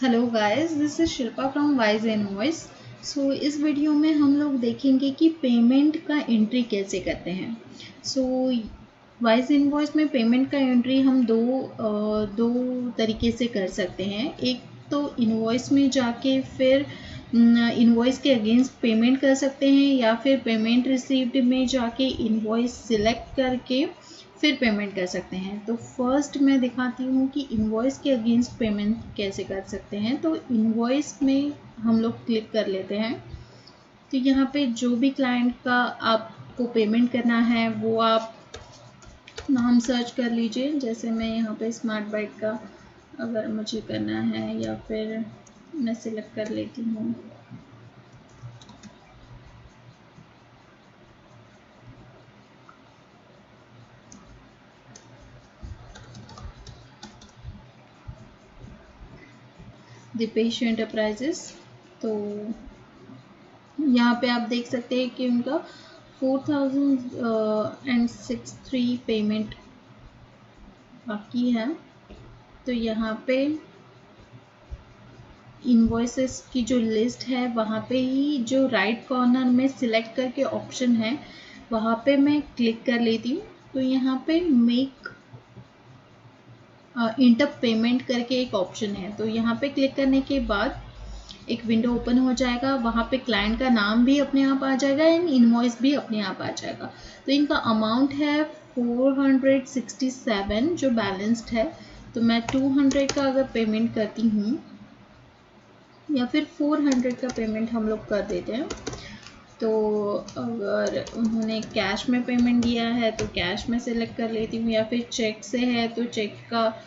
Hello guys, this is Shilpa from Wise Invoice. So इस video में हम लोग देखेंगे कि पेमेंट का एंट्री कैसे करते हैं। सो वाइज इनवॉइस में पेमेंट का एंट्री हम दो तरीके से कर सकते हैं। एक तो इनवॉइस में जाके फिर इनवॉइस के अगेंस्ट पेमेंट कर सकते हैं, या फिर पेमेंट रिसीव्ड में जाके इनवॉइस सिलेक्ट करके फिर पेमेंट कर सकते हैं। तो फर्स्ट मैं दिखाती हूँ कि इनवॉइस के अगेंस्ट पेमेंट कैसे कर सकते हैं। तो इनवॉइस में हम लोग क्लिक कर लेते हैं। तो यहाँ पे जो भी क्लाइंट का आपको पेमेंट करना है वो आप नाम सर्च कर लीजिए। जैसे मैं यहाँ पे स्मार्ट बाइक का अगर मुझे करना है, या फिर मैं सिलेक्ट कर लेती हूँ दीपेश एंटरप्राइजेस। तो यहाँ पे आप देख सकते हैं कि उनका 4063 पेमेंट बाकी है। तो यहाँ पे इनवॉइसेस की जो लिस्ट है वहाँ पे ही जो राइट कॉर्नर में सिलेक्ट करके ऑप्शन है वहाँ पे मैं क्लिक कर लेती हूँ। तो यहाँ पे मेक इंटर पेमेंट करके एक ऑप्शन है। तो यहाँ पे क्लिक करने के बाद एक विंडो ओपन हो जाएगा। वहाँ पे क्लाइंट का नाम भी अपने आप आ जाएगा एंड इनवॉइस भी अपने आप आ जाएगा। तो इनका अमाउंट है 467 जो बैलेंस्ड है। तो मैं 200 का अगर पेमेंट करती हूँ, या फिर 400 का पेमेंट हम लोग कर देते हैं। तो अगर उन्होंने कैश में पेमेंट दिया है तो कैश में सेलेक्ट कर लेती हूँ, या फिर चेक से है तो चेक का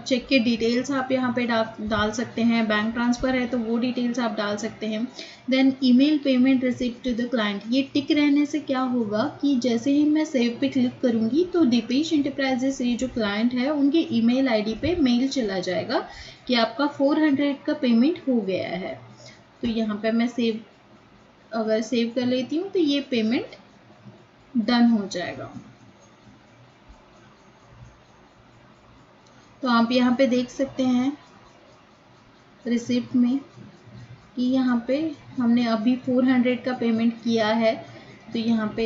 चेक के डिटेल्स आप यहाँ पे डाल सकते हैं। बैंक ट्रांसफ़र है तो वो डिटेल्स आप डाल सकते हैं। Then email payment receipt to the client, ये टिक रहने से क्या होगा कि जैसे ही मैं सेव पे क्लिक करूँगी तो दीपेश एंटरप्राइजेस ये जो क्लाइंट है उनके ईमेल आईडी पे मेल चला जाएगा कि आपका 400 का पेमेंट हो गया है। तो यहाँ पे मैं अगर सेव कर लेती हूँ तो ये पेमेंट डन हो जाएगा। तो आप यहाँ पे देख सकते हैं रिसिप्ट में कि यहाँ पे हमने अभी 400 का पेमेंट किया है। तो यहाँ पे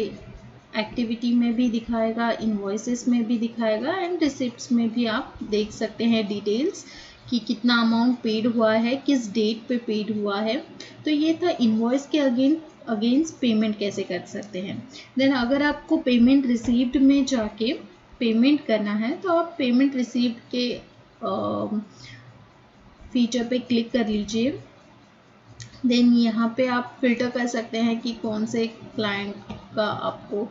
एक्टिविटी में भी दिखाएगा, इनवॉइसेस में भी दिखाएगा एंड रिसिप्ट्स में भी आप देख सकते हैं डिटेल्स कि कितना अमाउंट पेड हुआ है, किस डेट पे पेड हुआ है। तो ये था इनवॉइस के अगेंस्ट पेमेंट कैसे कर सकते हैं। देन अगर आपको पेमेंट रिसीव्ड में जाके पेमेंट करना है तो आप पेमेंट रिसीव्ड के फीचर पे क्लिक कर लीजिए। देन यहाँ पे आप फिल्टर कर सकते हैं कि कौन से क्लाइंट का आपको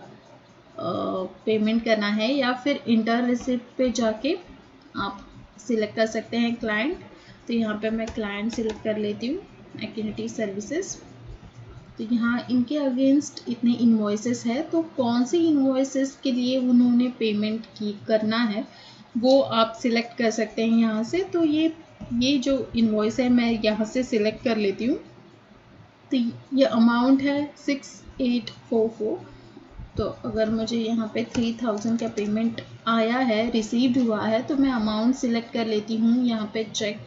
पेमेंट करना है, या फिर इंटर रिसिप्ट पे जाके आप सिलेक्ट कर सकते हैं क्लाइंट। तो यहाँ पे मैं क्लाइंट सिलेक्ट कर लेती हूँ, एक्टिविटी सर्विसेज। तो यहाँ इनके अगेंस्ट इतने इन्वॉइसेस है, तो कौन सी इन्वॉइसेस के लिए उन्होंने पेमेंट करना है वो आप सिलेक्ट कर सकते हैं यहाँ से। तो ये जो इन्वॉइस है मैं यहाँ से सिलेक्ट कर लेती हूँ। तो ये अमाउंट है 6844। तो अगर मुझे यहाँ पे 3000 का पेमेंट आया है, रिसीव्ड हुआ है, तो मैं अमाउंट सिलेक्ट कर लेती हूँ। यहाँ पे चेक,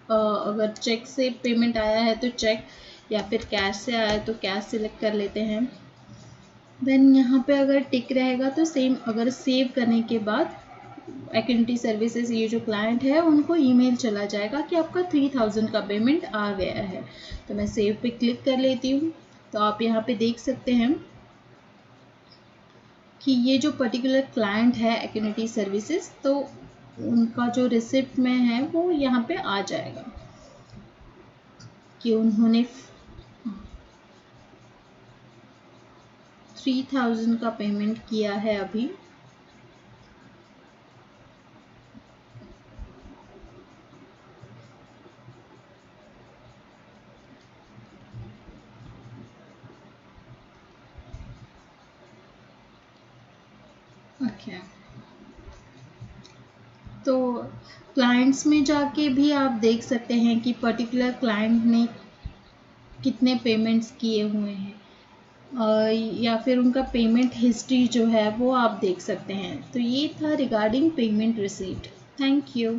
अगर चेक से पेमेंट आया है तो चेक, या फिर कैश से आया है तो कैश सिलेक्ट कर लेते हैं। देन यहाँ पे अगर टिक रहेगा तो सेम, अगर सेव करने के बाद एक्टिविटी सर्विसेज ये जो क्लाइंट है उनको ईमेल चला जाएगा कि आपका 3000 का पेमेंट आ गया है। तो मैं सेव पे क्लिक कर लेती हूँ। तो आप यहाँ पे देख सकते हैं कि ये जो पर्टिकुलर क्लाइंट है एक्टिविटी सर्विसेज, तो उनका जो रिसिप्ट में है वो यहाँ पे आ जाएगा कि उन्होंने 3000 का पेमेंट किया है अभी। ओके, तो क्लाइंट्स में जाके भी आप देख सकते हैं कि पर्टिकुलर क्लाइंट ने कितने पेमेंट्स किए हुए हैं। या फिर उनका पेमेंट हिस्ट्री जो है वो आप देख सकते हैं। तो ये था regarding payment receipt. Thank you.